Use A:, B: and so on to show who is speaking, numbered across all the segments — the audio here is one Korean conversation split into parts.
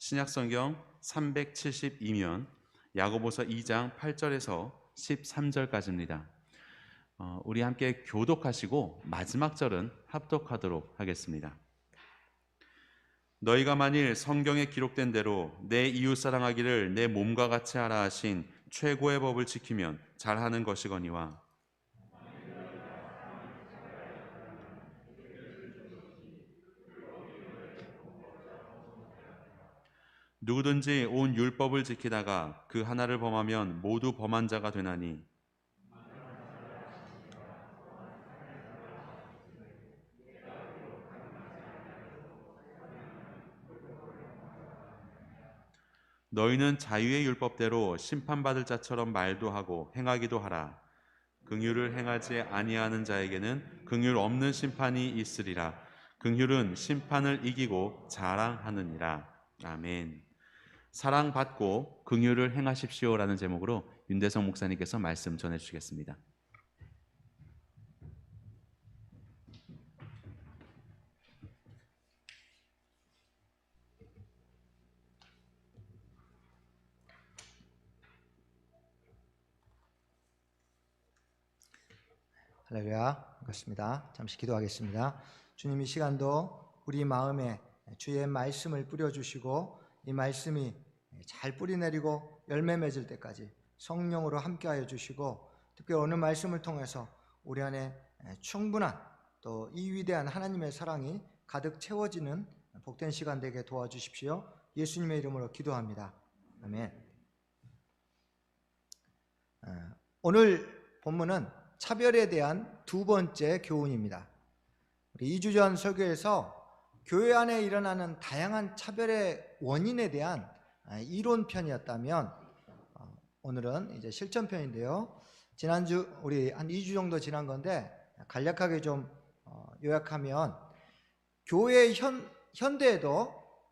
A: 신약성경 372면 야고보서 2장 8절에서 13절까지입니다. 우리 함께 교독하시고 마지막 절은 합독하도록 하겠습니다. 너희가 만일 성경에 기록된 대로 내 이웃 사랑하기를 내 몸과 같이 하라 하신 최고의 법을 지키면 잘하는 것이거니와, 누구든지 온 율법을 지키다가 그 하나를 범하면 모두 범한 자가 되나니, 너희는 자유의 율법대로 심판받을 자처럼 말도 하고 행하기도 하라. 긍휼을 행하지 아니하는 자에게는 긍휼 없는 심판이 있으리라. 긍휼은 심판을 이기고 자랑하느니라. 아멘. 사랑받고 긍휼을 행하십시오라는 제목으로 윤대성 목사님께서 말씀 전해주시겠습니다.
B: 할렐루야, 반갑습니다. 잠시 기도하겠습니다. 주님, 이 시간도 우리 마음에 주의 말씀을 뿌려주시고 이 말씀이 잘 뿌리내리고 열매 맺을 때까지 성령으로 함께하여 주시고, 특별히 오늘 말씀을 통해서 우리 안에 충분한 또 이 위대한 하나님의 사랑이 가득 채워지는 복된 시간 되게 도와주십시오. 예수님의 이름으로 기도합니다. 아멘. 오늘 본문은 차별에 대한 두 번째 교훈입니다. 우리 2주 전 설교에서 교회 안에 일어나는 다양한 차별의 원인에 대한 이론편이었다면, 오늘은 이제 실천편인데요. 지난주 우리 한 2주 정도 지난 건데 간략하게 좀 요약하면, 교회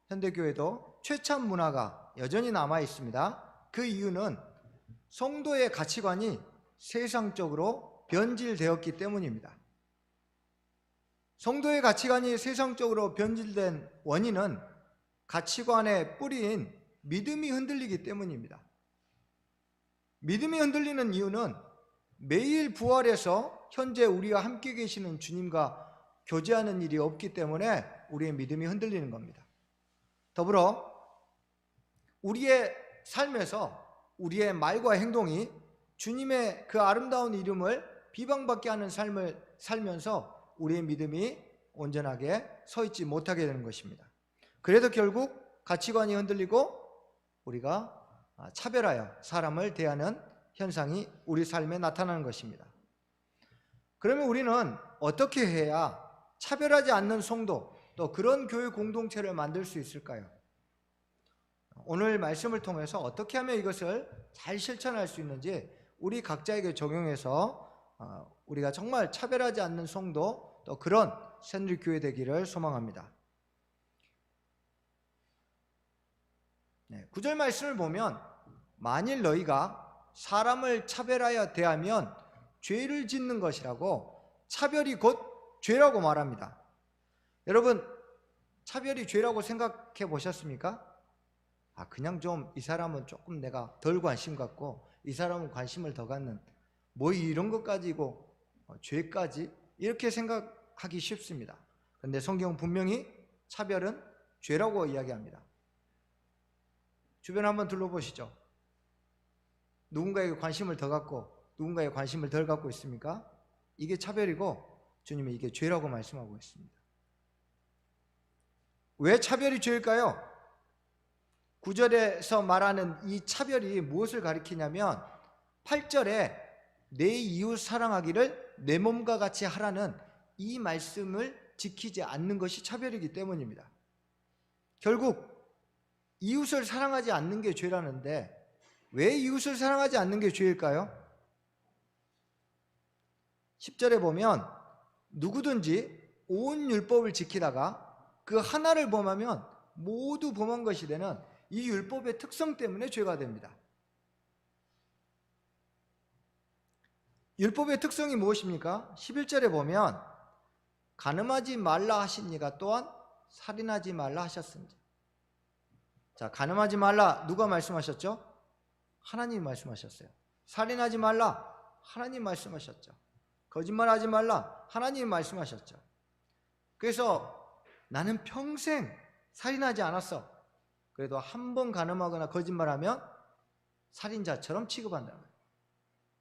B: 현대교회도 최참 문화가 여전히 남아 있습니다. 그 이유는 성도의 가치관이 세상적으로 변질되었기 때문입니다. 성도의 가치관이 세상적으로 변질된 원인은 가치관에 뿌린 믿음이 흔들리기 때문입니다. 믿음이 흔들리는 이유는 매일 부활해서 현재 우리와 함께 계시는 주님과 교제하는 일이 없기 때문에 우리의 믿음이 흔들리는 겁니다. 더불어 우리의 삶에서 우리의 말과 행동이 주님의 그 아름다운 이름을 비방받게 하는 삶을 살면서 우리의 믿음이 온전하게 서 있지 못하게 되는 것입니다. 그래서 결국 가치관이 흔들리고 우리가 차별하여 사람을 대하는 현상이 우리 삶에 나타나는 것입니다. 그러면 우리는 어떻게 해야 차별하지 않는 성도, 또 그런 교회 공동체를 만들 수 있을까요? 오늘 말씀을 통해서 어떻게 하면 이것을 잘 실천할 수 있는지 우리 각자에게 적용해서 우리가 정말 차별하지 않는 성도, 또 그런 샌드위치 교회 되기를 소망합니다. 9절 말씀을 보면, 만일 너희가 사람을 차별하여 대하면 죄를 짓는 것이라고, 차별이 곧 죄라고 말합니다. 여러분, 차별이 죄라고 생각해 보셨습니까? 그냥 좀 이 사람은 조금 내가 덜 관심 갖고 이 사람은 관심을 더 갖는, 뭐 이런 것 가지고 죄까지, 이렇게 생각하기 쉽습니다. 그런데 성경은 분명히 차별은 죄라고 이야기합니다. 주변 한번 둘러보시죠. 누군가에게 관심을 더 갖고 누군가에게 관심을 덜 갖고 있습니까? 이게 차별이고 주님은 이게 죄라고 말씀하고 있습니다. 왜 차별이 죄일까요? 9절에서 말하는 이 차별이 무엇을 가리키냐면, 8절에 내 이웃 사랑하기를 내 몸과 같이 하라는 이 말씀을 지키지 않는 것이 차별이기 때문입니다. 결국 이웃을 사랑하지 않는 게 죄라는데, 왜 이웃을 사랑하지 않는 게 죄일까요? 10절에 보면, 누구든지 온 율법을 지키다가 그 하나를 범하면 모두 범한 것이 되는 이 율법의 특성 때문에 죄가 됩니다. 율법의 특성이 무엇입니까? 11절에 보면, 간음하지 말라 하신 이가 또한 살인하지 말라 하셨은지. 자, 간음하지 말라. 누가 말씀하셨죠? 하나님이 말씀하셨어요. 살인하지 말라. 하나님 말씀하셨죠. 거짓말하지 말라. 하나님이 말씀하셨죠. 그래서 나는 평생 살인하지 않았어. 그래도 한 번 간음하거나 거짓말하면 살인자처럼 취급한다는 거예요.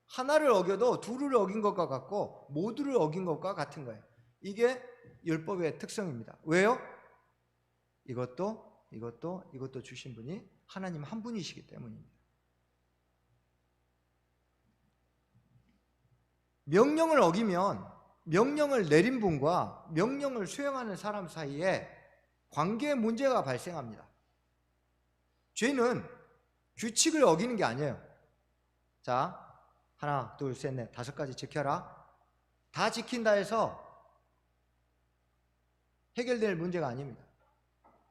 B: 하나를 어겨도 둘을 어긴 것과 같고 모두를 어긴 것과 같은 거예요. 이게 율법의 특성입니다. 왜요? 이것도 주신 분이 하나님 한 분이시기 때문입니다. 명령을 어기면 명령을 내린 분과 명령을 수행하는 사람 사이에 관계 문제가 발생합니다. 죄는 규칙을 어기는 게 아니에요. 자, 하나, 둘, 셋, 넷, 5가지 지켜라. 다 지킨다 해서 해결될 문제가 아닙니다.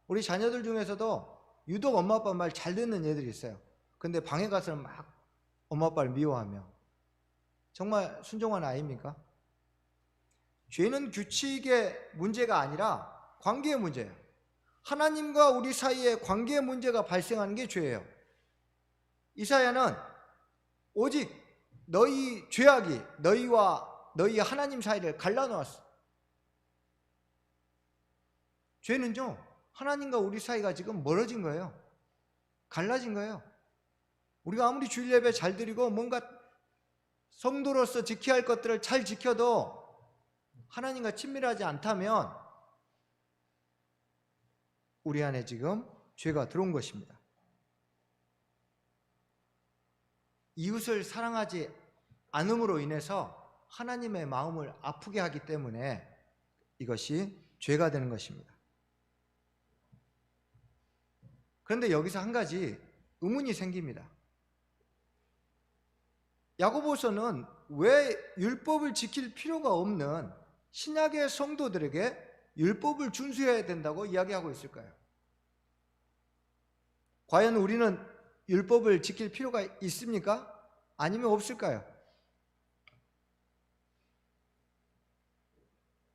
B: 우리 자녀들 중에서도 유독 엄마 아빠 말 잘 듣는 애들이 있어요. 근데 방에 가서는 막 엄마 아빠를 미워하며. 정말 순종한 아이입니까? 죄는 규칙의 문제가 아니라 관계의 문제예요. 하나님과 우리 사이에 관계의 문제가 발생하는 게 죄예요. 이사야는 오직 너희 죄악이 너희와 너희 하나님 사이를 갈라놓았어. 죄는요, 하나님과 우리 사이가 지금 멀어진 거예요. 갈라진 거예요. 우리가 아무리 주일 예배 잘 드리고 뭔가 성도로서 지켜야 할 것들을 잘 지켜도 하나님과 친밀하지 않다면 우리 안에 지금 죄가 들어온 것입니다. 이웃을 사랑하지 않음으로 인해서 하나님의 마음을 아프게 하기 때문에 이것이 죄가 되는 것입니다. 그런데 여기서 한 가지 의문이 생깁니다. 야고보서는 왜 율법을 지킬 필요가 없는 신약의 성도들에게 율법을 준수해야 된다고 이야기하고 있을까요? 과연 우리는 율법을 지킬 필요가 있습니까? 아니면 없을까요?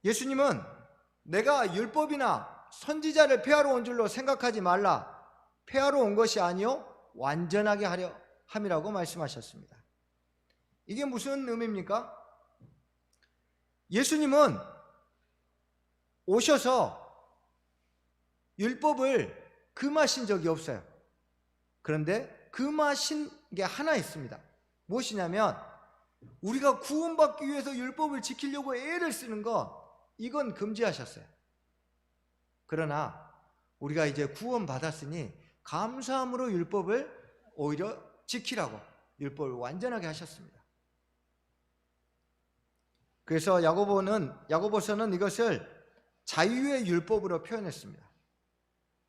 B: 예수님은 내가 율법이나 선지자를 폐하러 온 줄로 생각하지 말라. 폐하러 온 것이 아니요 완전하게 하려 함이라고 말씀하셨습니다. 이게 무슨 의미입니까? 예수님은 오셔서 율법을 금하신 적이 없어요. 그런데 금하신 게 하나 있습니다. 무엇이냐면 우리가 구원받기 위해서 율법을 지키려고 애를 쓰는 거, 이건 금지하셨어요. 그러나 우리가 이제 구원받았으니 감사함으로 율법을 오히려 지키라고 율법을 완전하게 하셨습니다. 그래서 야고보서는 이것을 자유의 율법으로 표현했습니다.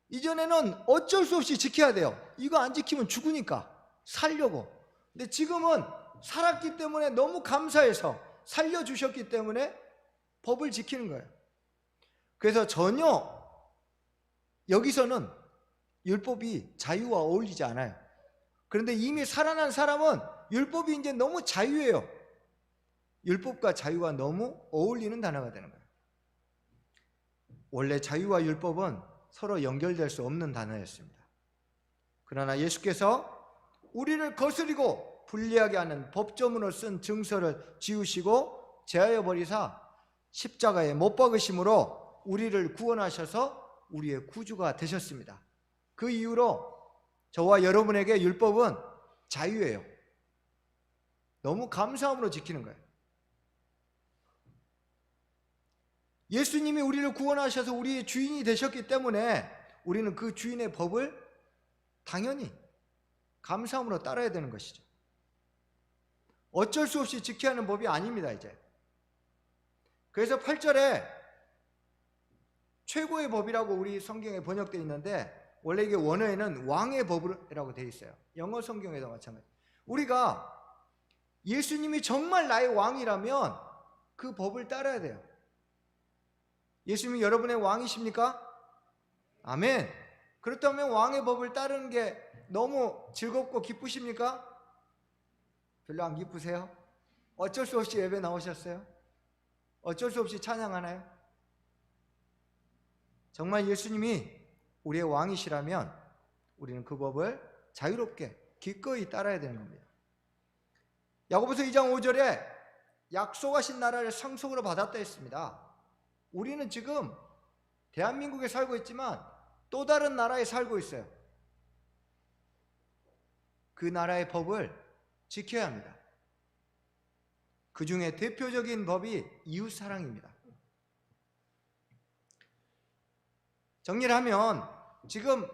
B: 이전에는 어쩔 수 없이 지켜야 돼요. 이거 안 지키면 죽으니까 살려고. 근데 지금은 살았기 때문에 너무 감사해서 살려주셨기 때문에 법을 지키는 거예요. 그래서 전혀 여기서는 율법이 자유와 어울리지 않아요. 그런데 이미 살아난 사람은 율법이 이제 너무 자유예요. 율법과 자유가 너무 어울리는 단어가 되는 거예요. 원래 자유와 율법은 서로 연결될 수 없는 단어였습니다. 그러나 예수께서 우리를 거스리고 불리하게 하는 법조문을 쓴 증서를 지우시고 제하여 버리사 십자가에 못 박으심으로 우리를 구원하셔서 우리의 구주가 되셨습니다. 그 이후로 저와 여러분에게 율법은 자유예요. 너무 감사함으로 지키는 거예요. 예수님이 우리를 구원하셔서 우리의 주인이 되셨기 때문에 우리는 그 주인의 법을 당연히 감사함으로 따라야 되는 것이죠. 어쩔 수 없이 지켜야 하는 법이 아닙니다, 이제. 그래서 8절에 최고의 법이라고 우리 성경에 번역되어 있는데 원래 이게 원어에는 왕의 법이라고 되어 있어요. 영어 성경에도 마찬가지. 우리가 예수님이 정말 나의 왕이라면 그 법을 따라야 돼요. 예수님이 여러분의 왕이십니까? 아멘. 그렇다면 왕의 법을 따르는 게 너무 즐겁고 기쁘십니까? 별로 안 기쁘세요? 어쩔 수 없이 예배 나오셨어요? 어쩔 수 없이 찬양하나요? 정말 예수님이 우리의 왕이시라면 우리는 그 법을 자유롭게 기꺼이 따라야 되는 겁니다. 야고보서 2장 5절에 약속하신 나라를 상속으로 받았다 했습니다. 우리는 지금 대한민국에 살고 있지만 또 다른 나라에 살고 있어요. 그 나라의 법을 지켜야 합니다. 그 중에 대표적인 법이 이웃사랑입니다. 정리를 하면 지금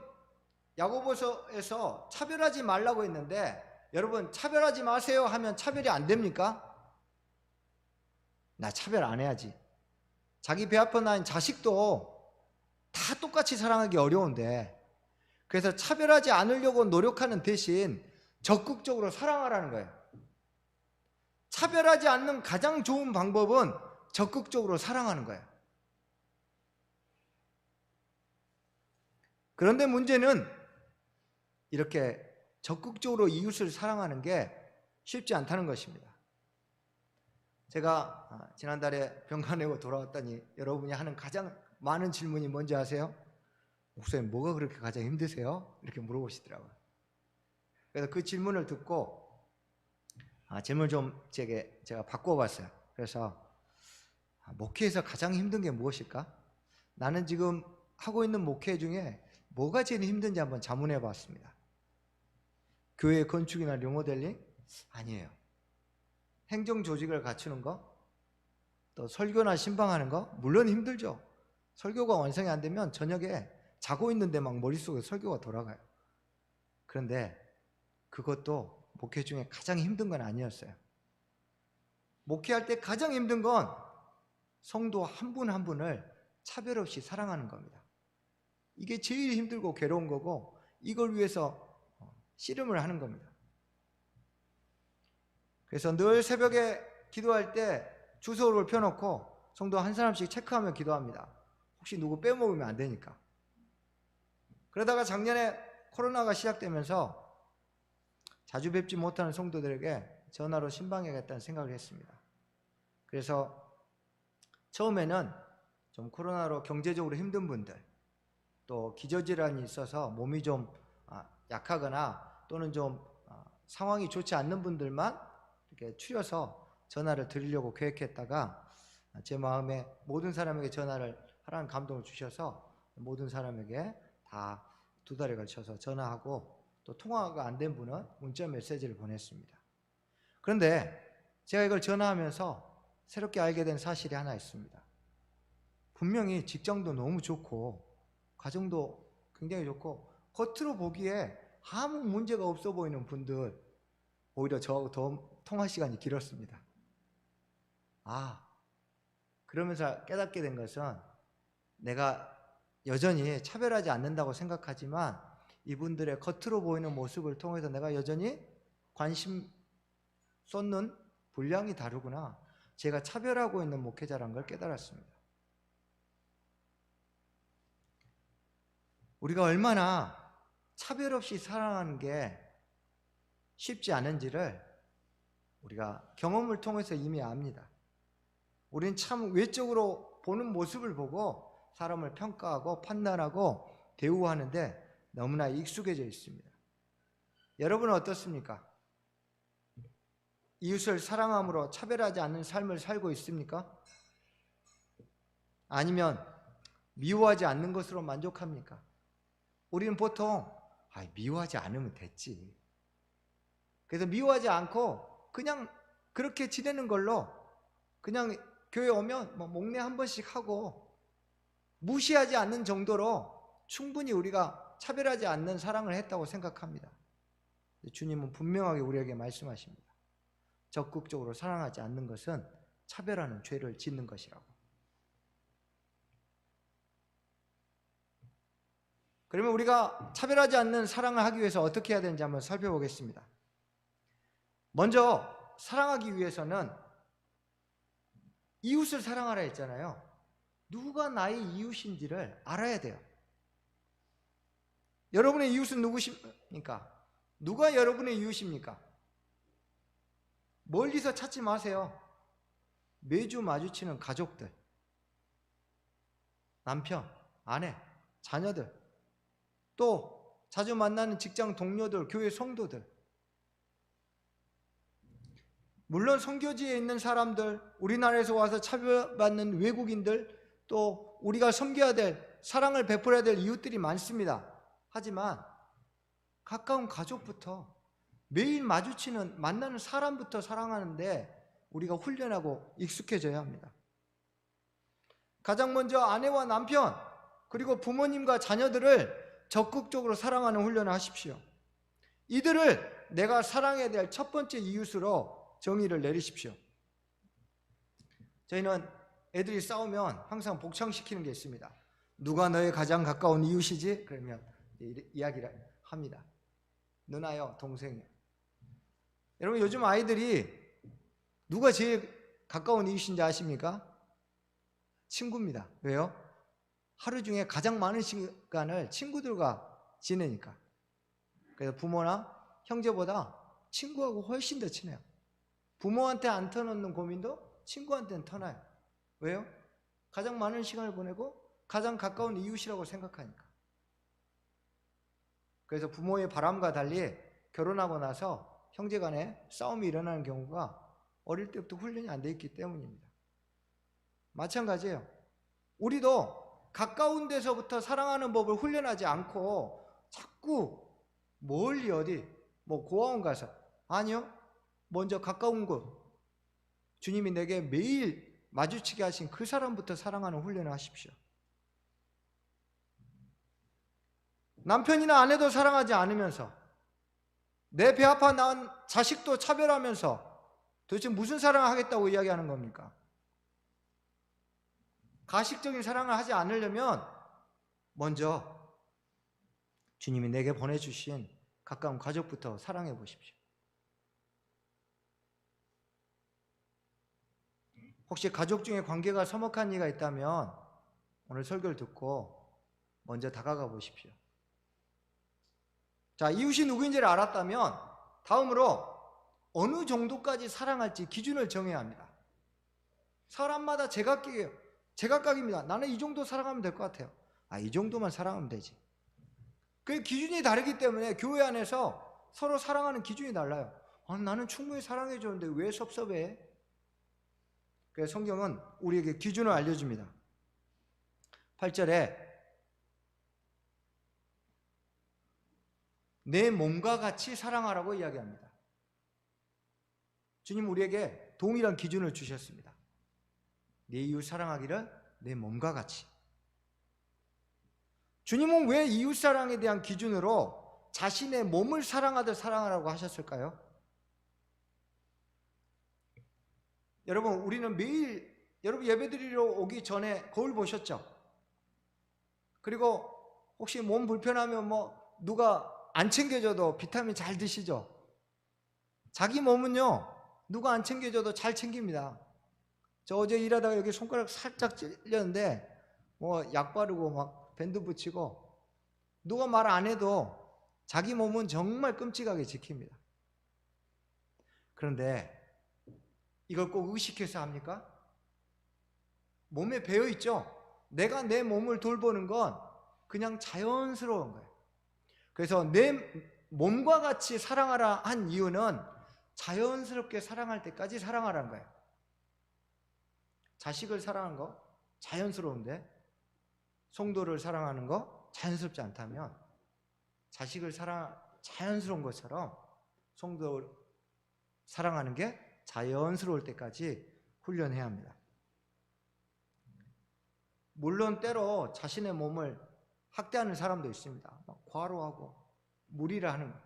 B: 야고보서에서 차별하지 말라고 했는데, 여러분 차별하지 마세요 하면 차별이 안 됩니까? 나 차별 안 해야지. 자기 배 아파 낳은 자식도 다 똑같이 사랑하기 어려운데, 그래서 차별하지 않으려고 노력하는 대신 적극적으로 사랑하라는 거예요. 차별하지 않는 가장 좋은 방법은 적극적으로 사랑하는 거예요. 그런데 문제는 이렇게 적극적으로 이웃을 사랑하는 게 쉽지 않다는 것입니다. 제가 지난달에 병가 내고 돌아왔더니 여러분이 하는 가장 많은 질문이 뭔지 아세요? 목사님, 뭐가 그렇게 가장 힘드세요? 이렇게 물어보시더라고요. 그래서 그 질문을 듣고 질문을 좀 제가 바꿔봤어요. 그래서 목회에서 가장 힘든 게 무엇일까? 나는 지금 하고 있는 목회 중에 뭐가 제일 힘든지 한번 자문해 봤습니다. 교회 건축이나 리모델링? 아니에요. 행정 조직을 갖추는 거? 또 설교나 신방하는 거? 물론 힘들죠. 설교가 완성이 안 되면 저녁에 자고 있는데 막 머릿속에 설교가 돌아가요. 그런데 그것도 목회 중에 가장 힘든 건 아니었어요. 목회할 때 가장 힘든 건 성도 한 분 한 분을 차별 없이 사랑하는 겁니다. 이게 제일 힘들고 괴로운 거고, 이걸 위해서 씨름을 하는 겁니다. 그래서 늘 새벽에 기도할 때 주소를 펴놓고 성도 한 사람씩 체크하며 기도합니다. 혹시 누구 빼먹으면 안 되니까. 그러다가 작년에 코로나가 시작되면서 자주 뵙지 못하는 성도들에게 전화로 신방해야겠다는 생각을 했습니다. 그래서 처음에는 좀 코로나로 경제적으로 힘든 분들, 또 기저질환이 있어서 몸이 좀 약하거나 또는 좀 상황이 좋지 않는 분들만 이렇게 추려서 전화를 드리려고 계획했다가, 제 마음에 모든 사람에게 전화를 하라는 감동을 주셔서 모든 사람에게 다 2달에 걸쳐서 전화하고, 또 통화가 안 된 분은 문자 메시지를 보냈습니다. 그런데 제가 이걸 전화하면서 새롭게 알게 된 사실이 하나 있습니다. 분명히 직장도 너무 좋고 가정도 굉장히 좋고 겉으로 보기에 아무 문제가 없어 보이는 분들, 오히려 저하고 더 통화 시간이 길었습니다. 그러면서 깨닫게 된 것은, 내가 여전히 차별하지 않는다고 생각하지만 이분들의 겉으로 보이는 모습을 통해서 내가 여전히 관심 쏟는 분량이 다르구나, 제가 차별하고 있는 목회자라는 걸 깨달았습니다. 우리가 얼마나 차별 없이 사랑하는 게 쉽지 않은지를 우리가 경험을 통해서 이미 압니다. 우리는 참 외적으로 보는 모습을 보고 사람을 평가하고 판단하고 대우하는데 너무나 익숙해져 있습니다. 여러분은 어떻습니까? 이웃을 사랑함으로 차별하지 않는 삶을 살고 있습니까? 아니면 미워하지 않는 것으로 만족합니까? 우리는 보통 미워하지 않으면 됐지, 그래서 미워하지 않고 그냥 그렇게 지내는 걸로, 그냥 교회 오면 목례 한 번씩 하고 무시하지 않는 정도로 충분히 우리가 차별하지 않는 사랑을 했다고 생각합니다. 주님은 분명하게 우리에게 말씀하십니다. 적극적으로 사랑하지 않는 것은 차별하는 죄를 짓는 것이라고. 그러면 우리가 차별하지 않는 사랑을 하기 위해서 어떻게 해야 되는지 한번 살펴보겠습니다. 먼저 사랑하기 위해서는 이웃을 사랑하라 했잖아요. 누가 나의 이웃인지를 알아야 돼요. 여러분의 이웃은 누구십니까? 누가 여러분의 이웃입니까? 멀리서 찾지 마세요. 매주 마주치는 가족들, 남편, 아내, 자녀들, 또 자주 만나는 직장 동료들, 교회 성도들, 물론 선교지에 있는 사람들, 우리나라에서 와서 차별받는 외국인들, 또 우리가 섬겨야 될, 사랑을 베풀어야 될 이웃들이 많습니다. 하지만 가까운 가족부터, 매일 만나는 사람부터 사랑하는데 우리가 훈련하고 익숙해져야 합니다. 가장 먼저 아내와 남편, 그리고 부모님과 자녀들을 적극적으로 사랑하는 훈련을 하십시오. 이들을 내가 사랑해야 될 첫 번째 이웃으로 정의를 내리십시오. 저희는 애들이 싸우면 항상 복창시키는 게 있습니다. 누가 너의 가장 가까운 이웃이지? 그러면 이야기를 합니다. 누나요, 동생이요. 여러분, 요즘 아이들이 누가 제일 가까운 이웃인지 아십니까? 친구입니다. 왜요? 하루 중에 가장 많은 시간을 친구들과 지내니까. 그래서 부모나 형제보다 친구하고 훨씬 더 친해요. 부모한테 안 터놓는 고민도 친구한테는 터나요. 왜요? 가장 많은 시간을 보내고 가장 가까운 이웃이라고 생각하니까. 그래서 부모의 바람과 달리 결혼하고 나서 형제 간에 싸움이 일어나는 경우가 어릴 때부터 훈련이 안 돼 있기 때문입니다. 마찬가지예요. 우리도 가까운 데서부터 사랑하는 법을 훈련하지 않고 자꾸 멀리 어디 고아원 가서, 아니요, 먼저 가까운 곳, 주님이 내게 매일 마주치게 하신 그 사람부터 사랑하는 훈련을 하십시오. 남편이나 아내도 사랑하지 않으면서 내 배 아파 낳은 자식도 차별하면서 도대체 무슨 사랑을 하겠다고 이야기하는 겁니까? 가식적인 사랑을 하지 않으려면 먼저 주님이 내게 보내주신 가까운 가족부터 사랑해 보십시오. 혹시 가족 중에 관계가 서먹한 이가 있다면 오늘 설교를 듣고 먼저 다가가 보십시오. 자, 이웃이 누구인지를 알았다면 다음으로 어느 정도까지 사랑할지 기준을 정해야 합니다. 사람마다 제각각이에요. 제각각입니다. 나는 이 정도 사랑하면 될 것 같아요. 이 정도만 사랑하면 되지. 그 기준이 다르기 때문에 교회 안에서 서로 사랑하는 기준이 달라요. 나는 충분히 사랑해 주는데 왜 섭섭해? 그래서 성경은 우리에게 기준을 알려줍니다. 8절에 내 몸과 같이 사랑하라고 이야기합니다. 주님 우리에게 동일한 기준을 주셨습니다. 내 이웃 사랑하기를 내 몸과 같이. 주님은 왜 이웃 사랑에 대한 기준으로 자신의 몸을 사랑하듯 사랑하라고 하셨을까요? 여러분, 우리는 매일 여러분 예배드리러 오기 전에 거울 보셨죠? 그리고 혹시 몸 불편하면 누가 안 챙겨줘도 비타민 잘 드시죠? 자기 몸은요, 누가 안 챙겨줘도 잘 챙깁니다. 저 어제 일하다가 여기 손가락 살짝 찔렸는데 약 바르고 밴드 붙이고 누가 말 안 해도 자기 몸은 정말 끔찍하게 지킵니다. 그런데 이걸 꼭 의식해서 합니까? 몸에 배어 있죠? 내가 내 몸을 돌보는 건 그냥 자연스러운 거예요. 그래서 내 몸과 같이 사랑하라 한 이유는 자연스럽게 사랑할 때까지 사랑하라는 거예요. 자식을 사랑하는 거 자연스러운데 성도를 사랑하는 거 자연스럽지 않다면 자식을 자연스러운 것처럼 성도를 사랑하는 게 자연스러울 때까지 훈련해야 합니다. 물론 때로 자신의 몸을 학대하는 사람도 있습니다. 과로하고 무리를 하는 거예요.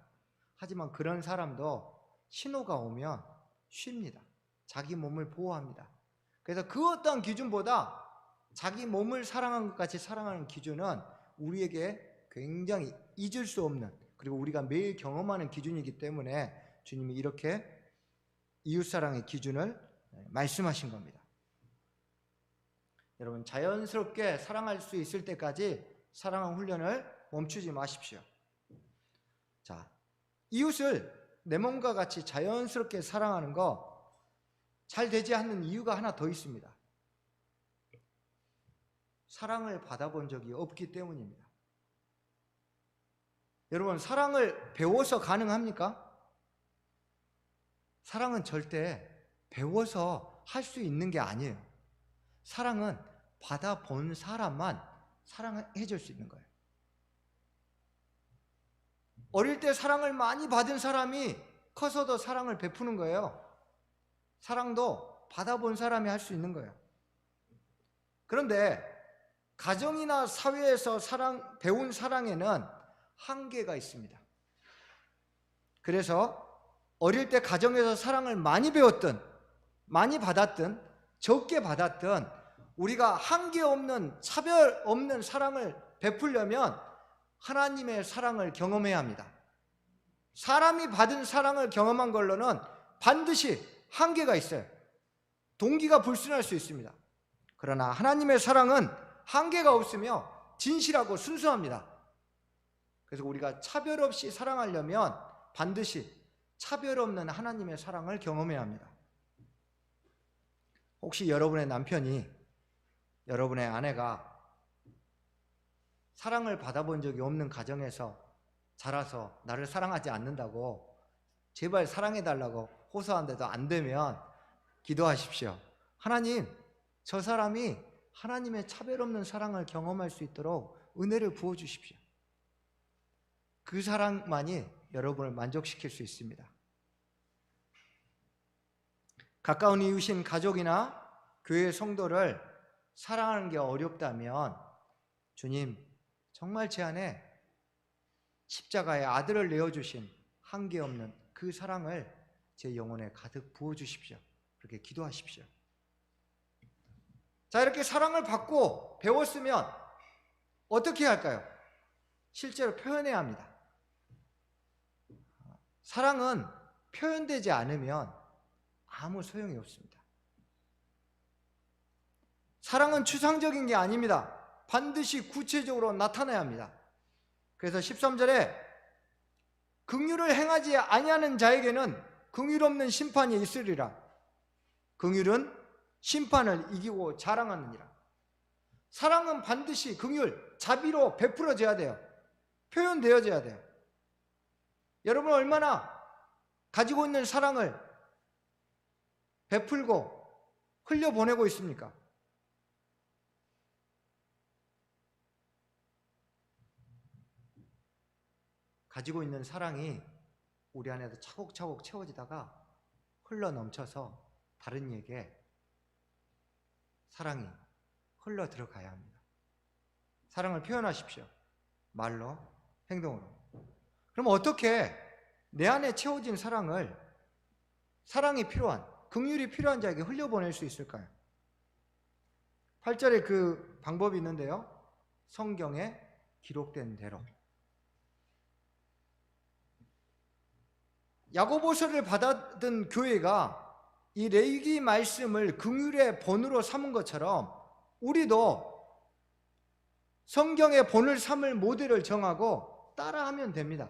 B: 하지만 그런 사람도 신호가 오면 쉽니다. 자기 몸을 보호합니다. 그래서 그 어떠한 기준보다 자기 몸을 사랑하는 것 같이 사랑하는 기준은 우리에게 굉장히 잊을 수 없는, 그리고 우리가 매일 경험하는 기준이기 때문에 주님이 이렇게 이웃사랑의 기준을 말씀하신 겁니다. 여러분, 자연스럽게 사랑할 수 있을 때까지 사랑의 훈련을 멈추지 마십시오. 자, 이웃을 내 몸과 같이 자연스럽게 사랑하는 거 잘 되지 않는 이유가 하나 더 있습니다. 사랑을 받아본 적이 없기 때문입니다. 여러분, 사랑을 배워서 가능합니까? 사랑은 절대 배워서 할 수 있는 게 아니에요. 사랑은 받아본 사람만 사랑해 줄 수 있는 거예요. 어릴 때 사랑을 많이 받은 사람이 커서도 사랑을 베푸는 거예요. 사랑도 받아본 사람이 할 수 있는 거예요. 그런데 가정이나 사회에서 배운 사랑에는 한계가 있습니다. 그래서 어릴 때 가정에서 사랑을 많이 배웠든 많이 받았든 적게 받았든 우리가 한계 없는 차별 없는 사랑을 베풀려면 하나님의 사랑을 경험해야 합니다. 사람이 받은 사랑을 경험한 걸로는 반드시 한계가 있어요. 동기가 불순할 수 있습니다. 그러나 하나님의 사랑은 한계가 없으며 진실하고 순수합니다. 그래서 우리가 차별 없이 사랑하려면 반드시 차별 없는 하나님의 사랑을 경험해야 합니다. 혹시 여러분의 남편이, 여러분의 아내가 사랑을 받아본 적이 없는 가정에서 자라서 나를 사랑하지 않는다고 제발 사랑해달라고 호소하는데도 안 되면 기도하십시오. 하나님, 저 사람이 하나님의 차별 없는 사랑을 경험할 수 있도록 은혜를 부어주십시오. 그 사랑만이 여러분을 만족시킬 수 있습니다. 가까운 이웃인 가족이나 교회 성도를 사랑하는 게 어렵다면 주님, 정말 제 안에 십자가의 아들을 내어주신 한계 없는 그 사랑을 제 영혼에 가득 부어주십시오. 그렇게 기도하십시오. 자, 이렇게 사랑을 받고 배웠으면 어떻게 할까요? 실제로 표현해야 합니다. 사랑은 표현되지 않으면 아무 소용이 없습니다. 사랑은 추상적인 게 아닙니다. 반드시 구체적으로 나타나야 합니다. 그래서 13절에 긍휼을 행하지 아니하는 자에게는 긍휼 없는 심판이 있으리라. 긍휼은 심판을 이기고 자랑하느니라. 사랑은 반드시 긍휼, 자비로 베풀어져야 돼요. 표현되어져야 돼요. 여러분 얼마나 가지고 있는 사랑을 베풀고 흘려보내고 있습니까? 가지고 있는 사랑이 우리 안에서 차곡차곡 채워지다가 흘러 넘쳐서 다른 이에게 사랑이 흘러 들어가야 합니다. 사랑을 표현하십시오. 말로, 행동으로. 그럼 어떻게 내 안에 채워진 사랑을, 사랑이 필요한, 긍휼이 필요한 자에게 흘려보낼 수 있을까요? 8절에 그 방법이 있는데요. 성경에 기록된 대로. 야고보서를 받아든 교회가 이 레위기 말씀을 긍휼의 본으로 삼은 것처럼 우리도 성경의 본을 삼을 모델을 정하고 따라하면 됩니다.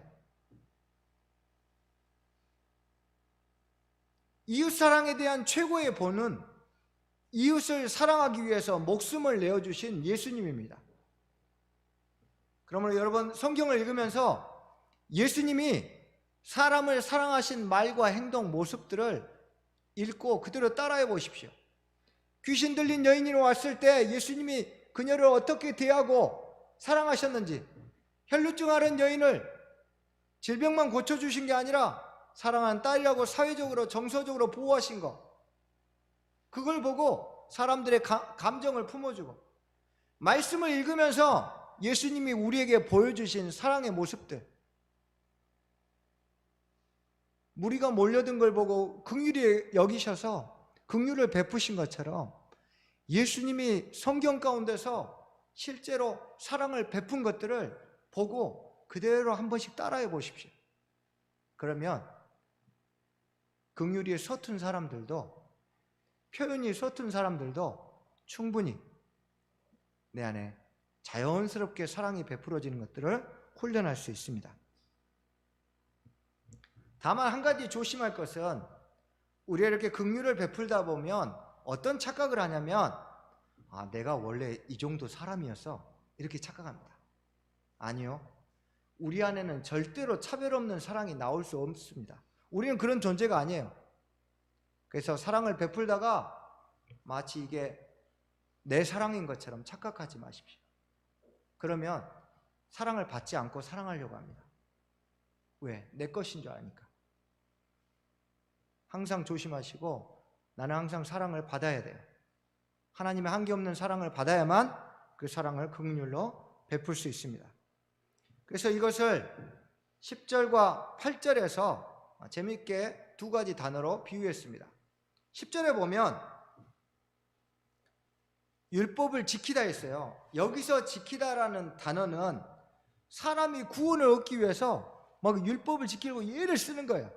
B: 이웃사랑에 대한 최고의 본은 이웃을 사랑하기 위해서 목숨을 내어주신 예수님입니다. 그러므로 여러분 성경을 읽으면서 예수님이 사람을 사랑하신 말과 행동, 모습들을 읽고 그대로 따라해 보십시오. 귀신 들린 여인이 왔을 때 예수님이 그녀를 어떻게 대하고 사랑하셨는지, 혈루증 앓은 여인을 질병만 고쳐주신 게 아니라 사랑하는 딸이라고 사회적으로 정서적으로 보호하신 것, 그걸 보고 사람들의 감정을 품어주고, 말씀을 읽으면서 예수님이 우리에게 보여주신 사랑의 모습들, 무리가 몰려든 걸 보고 긍휼히 여기셔서 긍휼을 베푸신 것처럼 예수님이 성경 가운데서 실제로 사랑을 베푼 것들을 보고 그대로 한 번씩 따라해 보십시오. 그러면 긍휼이 서툰 사람들도, 표현이 서툰 사람들도 충분히 내 안에 자연스럽게 사랑이 베풀어지는 것들을 훈련할 수 있습니다. 다만 한 가지 조심할 것은, 우리가 이렇게 긍휼을 베풀다 보면 어떤 착각을 하냐면, 내가 원래 이 정도 사람이어서 이렇게 착각합니다. 아니요. 우리 안에는 절대로 차별 없는 사랑이 나올 수 없습니다. 우리는 그런 존재가 아니에요. 그래서 사랑을 베풀다가 마치 이게 내 사랑인 것처럼 착각하지 마십시오. 그러면 사랑을 받지 않고 사랑하려고 합니다. 왜? 내 것인 줄 아니까. 항상 조심하시고 나는 항상 사랑을 받아야 돼요. 하나님의 한계없는 사랑을 받아야만 그 사랑을 긍휼로 베풀 수 있습니다. 그래서 이것을 10절과 8절에서 재미있게 두 가지 단어로 비유했습니다. 10절에 보면 율법을 지키다 했어요. 여기서 지키다라는 단어는 사람이 구원을 얻기 위해서 막 율법을 지키려고 예를 쓰는 거예요.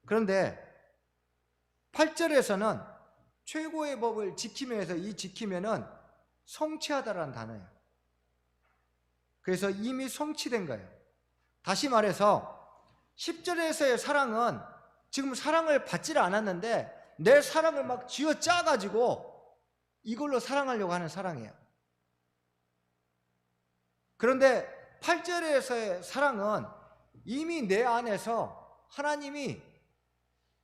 B: 그런데 8절에서는 최고의 법을 지키며 해서 이 지키면은 성취하다라는 단어예요. 그래서 이미 성취된 거예요. 다시 말해서 10절에서의 사랑은 지금 사랑을 받지를 않았는데 내 사랑을 막 쥐어 짜가지고 이걸로 사랑하려고 하는 사랑이에요. 그런데 8절에서의 사랑은 이미 내 안에서 하나님이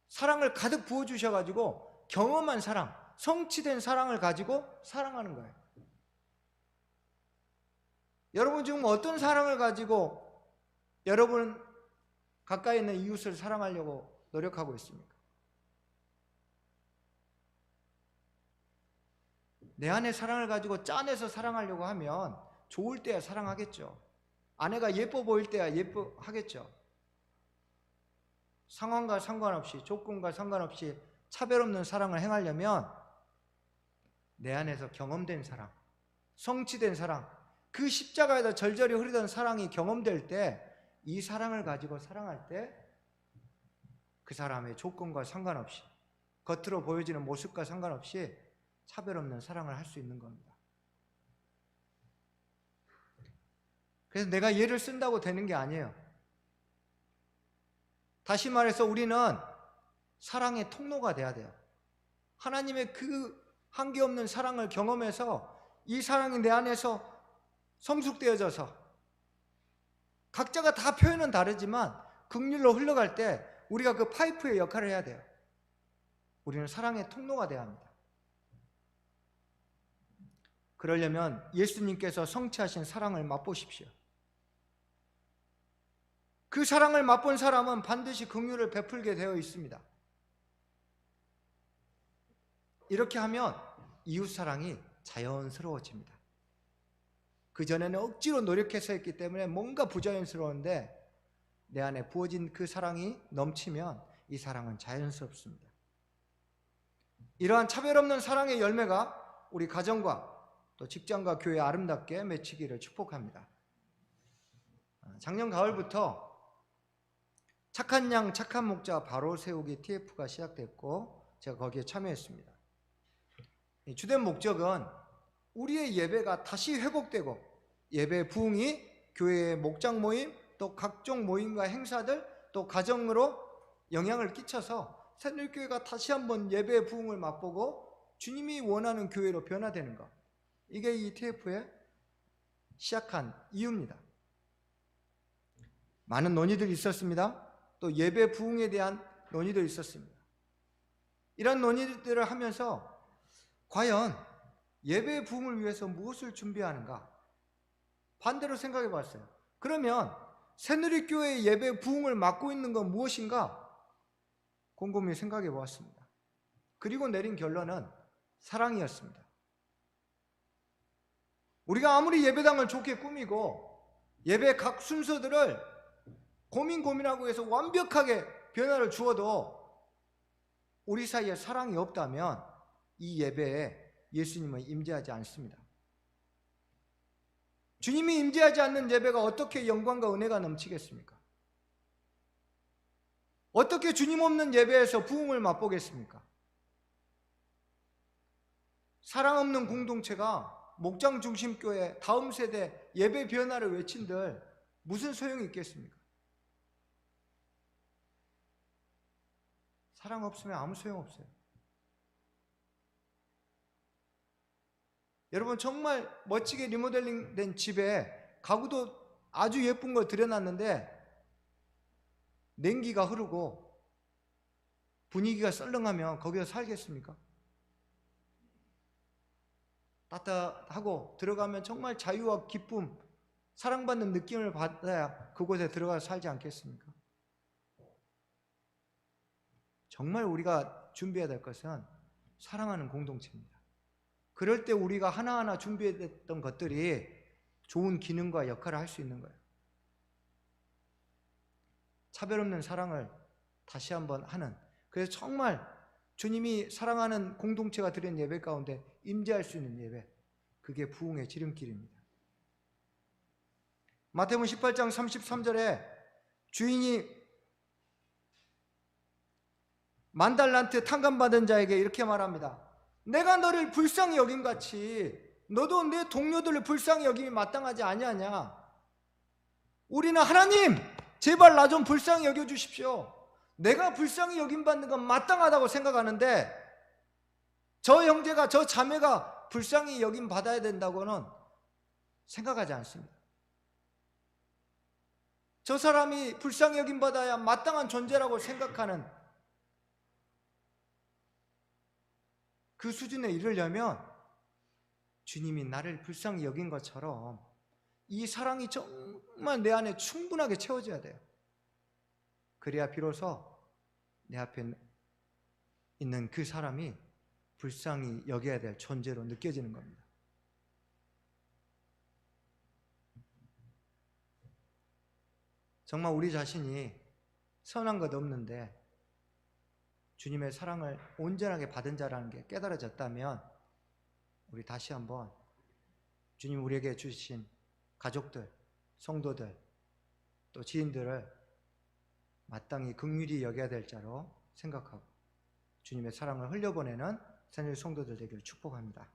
B: 사랑을 가득 부어주셔가지고 경험한 사랑, 성취된 사랑을 가지고 사랑하는 거예요. 여러분 지금 어떤 사랑을 가지고 여러분 가까이 있는 이웃을 사랑하려고 노력하고 있습니까? 내 안에 사랑을 가지고 짜내서 사랑하려고 하면 좋을 때야 사랑하겠죠. 아내가 예뻐 보일 때야 예뻐하겠죠. 상황과 상관없이, 조건과 상관없이 차별 없는 사랑을 행하려면 내 안에서 경험된 사랑, 성취된 사랑, 그 십자가에다 절절히 흐르던 사랑이 경험될 때 이 사랑을 가지고 사랑할 때 그 사람의 조건과 상관없이, 겉으로 보여지는 모습과 상관없이 차별 없는 사랑을 할 수 있는 겁니다. 그래서 내가 예를 쓴다고 되는 게 아니에요. 다시 말해서 우리는 사랑의 통로가 돼야 돼요. 하나님의 그 한계없는 사랑을 경험해서 이 사랑이 내 안에서 성숙되어져서 각자가 다 표현은 다르지만 긍휼로 흘러갈 때 우리가 그 파이프의 역할을 해야 돼요. 우리는 사랑의 통로가 돼야 합니다. 그러려면 예수님께서 성취하신 사랑을 맛보십시오. 그 사랑을 맛본 사람은 반드시 긍휼을 베풀게 되어 있습니다. 이렇게 하면 이웃사랑이 자연스러워집니다. 그전에는 억지로 노력해서 했기 때문에 뭔가 부자연스러운데 내 안에 부어진 그 사랑이 넘치면 이 사랑은 자연스럽습니다. 이러한 차별 없는 사랑의 열매가 우리 가정과 또 직장과 교회에 아름답게 맺히기를 축복합니다. 작년 가을부터 착한 양 착한 목자 바로 세우기 TF가 시작됐고 제가 거기에 참여했습니다. 주된 목적은 우리의 예배가 다시 회복되고 예배 부흥이 교회의 목장 모임 또 각종 모임과 행사들 또 가정으로 영향을 끼쳐서 새누리교회가 다시 한번 예배의 부흥을 맛보고 주님이 원하는 교회로 변화되는 것, 이게 이 TF의 시작한 이유입니다. 많은 논의들이 있었습니다. 또 예배 부흥에 대한 논의도 있었습니다. 이런 논의들을 하면서 과연 예배 부흥을 위해서 무엇을 준비하는가? 반대로 생각해 봤어요. 그러면 새누리교회의 예배 부흥을 맡고 있는 건 무엇인가? 곰곰이 생각해 보았습니다. 그리고 내린 결론은 사랑이었습니다. 우리가 아무리 예배당을 좋게 꾸미고 예배 각 순서들을 고민하고 해서 완벽하게 변화를 주어도 우리 사이에 사랑이 없다면 이 예배에 예수님은 임재하지 않습니다. 주님이 임재하지 않는 예배가 어떻게 영광과 은혜가 넘치겠습니까? 어떻게 주님 없는 예배에서 부흥을 맛보겠습니까? 사랑 없는 공동체가 목장 중심교회 다음 세대 예배 변화를 외친들 무슨 소용이 있겠습니까? 사랑 없으면 아무 소용 없어요. 여러분 정말 멋지게 리모델링 된 집에 가구도 아주 예쁜 거 들여놨는데 냉기가 흐르고 분위기가 썰렁하면 거기서 살겠습니까? 따뜻하고 들어가면 정말 자유와 기쁨, 사랑받는 느낌을 받아야 그곳에 들어가서 살지 않겠습니까? 정말 우리가 준비해야 될 것은 사랑하는 공동체입니다. 그럴 때 우리가 하나하나 준비했던 것들이 좋은 기능과 역할을 할 수 있는 거예요. 차별 없는 사랑을 다시 한번 하는, 그래서 정말 주님이 사랑하는 공동체가 드린 예배 가운데 임재할 수 있는 예배, 그게 부흥의 지름길입니다. 마태복음 18장 33절에 주인이 만달란트 탕감받은 자에게 이렇게 말합니다. 내가 너를 불쌍히 여김같이 너도 내 동료들을 불쌍히 여김이 마땅하지 아니하냐. 우리는 하나님 제발 나 좀 불쌍히 여겨주십시오. 내가 불쌍히 여김받는 건 마땅하다고 생각하는데 저 형제가 저 자매가 불쌍히 여김받아야 된다고는 생각하지 않습니다. 저 사람이 불쌍히 여김받아야 마땅한 존재라고 생각하는 그 수준에 이르려면 주님이 나를 불쌍히 여긴 것처럼 이 사랑이 정말 내 안에 충분하게 채워져야 돼요. 그래야 비로소 내 앞에 있는 그 사람이 불쌍히 여겨야 될 존재로 느껴지는 겁니다. 정말 우리 자신이 선한 것 없는데 주님의 사랑을 온전하게 받은 자라는 게 깨달아졌다면 우리 다시 한번 주님 우리에게 주신 가족들, 성도들, 또 지인들을 마땅히 긍휼히 여겨야 될 자로 생각하고 주님의 사랑을 흘려보내는 새누리 성도들 되기를 축복합니다.